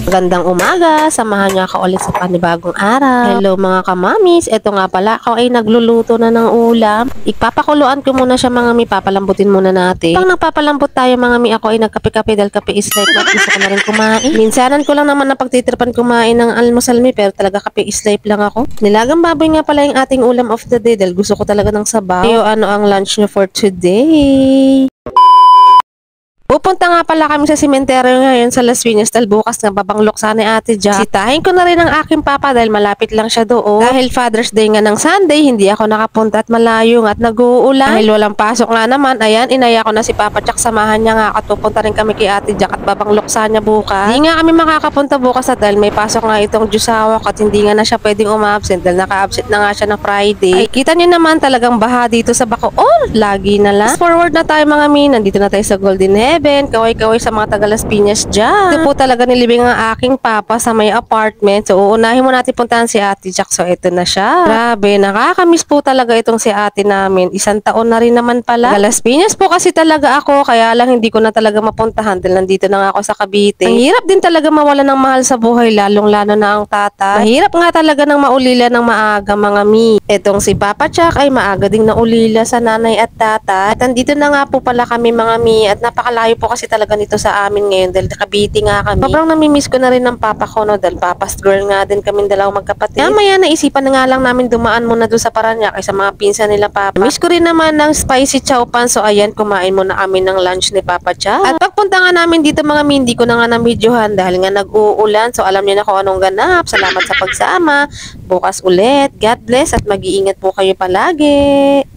Gandang umaga, samahan niyo ako ulit sa panibagong araw. Hello mga kamamis, eto nga pala ako ay nagluluto na ng ulam. Ipapakuluan ko muna siya mga mi, papalambutin muna natin. Pag nagpapalambot tayo mga mi, ako ay nagkape-kape dahil kape is life at gusto ko na rin kumain. Minsanan ko lang naman na pagtitripan kumain ng almusal mi, pero talaga kape is life lang ako. Nilagang baboy nga pala yung ating ulam of the day dahil gusto ko talaga ng sabaw. Kayo, ano ang lunch niyo for today? Pupunta nga pala kami sa sementeryo ngayon sa Las Piñas dahil bukas nga babanglok sana ni Ate Jack. Sitahin ko na rin ang aking papa dahil malapit lang siya doon. Dahil Father's Day nga ng Sunday, hindi ako nakapunta at malayo nga at nag-uulan. Dahil walang pasok nga naman, ayan, inaya ko na si Papa Jack, samahan niya nga at pupunta rin kami kay Ate Jack at babanglok sana bukas. Hindi nga kami makakapunta bukas at dahil may pasok nga itong Jusawak at hindi nga na siya pwedeng umabsent dahil naka-absent na nga siya ng Friday. Ay, kita niyo naman talagang baha dito sa Bacoor. Lagi na lang. Fast forward na tayo mga min, nandito na tayo sa Golden Heaven. Kaway-kaway sa mga taga Las Piñas dyan. Ito po talaga nilibing ang aking papa sa may apartment. So, uunahin mo natin puntahan si Ate Jack. So, ito na siya. Grabe, nakakamiss po talaga itong si ate namin. 1 taon na rin naman pala. Taga Las Piñas po kasi talaga ako. Kaya lang hindi ko na talaga mapuntahan dahil nandito na nga ako sa Cavite. Ang hirap din talaga mawala ng mahal sa buhay, lalong-lalo na ang tata. Mahirap nga talaga ng maulila ng maaga mga mi. Itong si Papa Jack ay maaga ding naulila sa nanay at tata. At nandito na nga po pala kami mga mi. At napakalayo po kasi talaga nito sa amin ngayon dahil Cavite nga kami. Sobrang namimiss ko na rin ng papa ko, no, dahil papa's girl nga din kami dalawang magkapatid. Maya naisipan na nga lang namin dumaan muna doon sa Parañaque sa mga pinsan nila papa. Miss ko rin naman ng spicy chow pan, so ayan, kumain muna kami ng lunch ni Papa Jack. At pagpunta nga namin dito mga hindi ko na nga namidyohan dahil nga nag-uulan, so alam niyo na kung anong ganap. Salamat sa pagsama. Bukas ulit. God bless at mag-iingat po kayo palagi.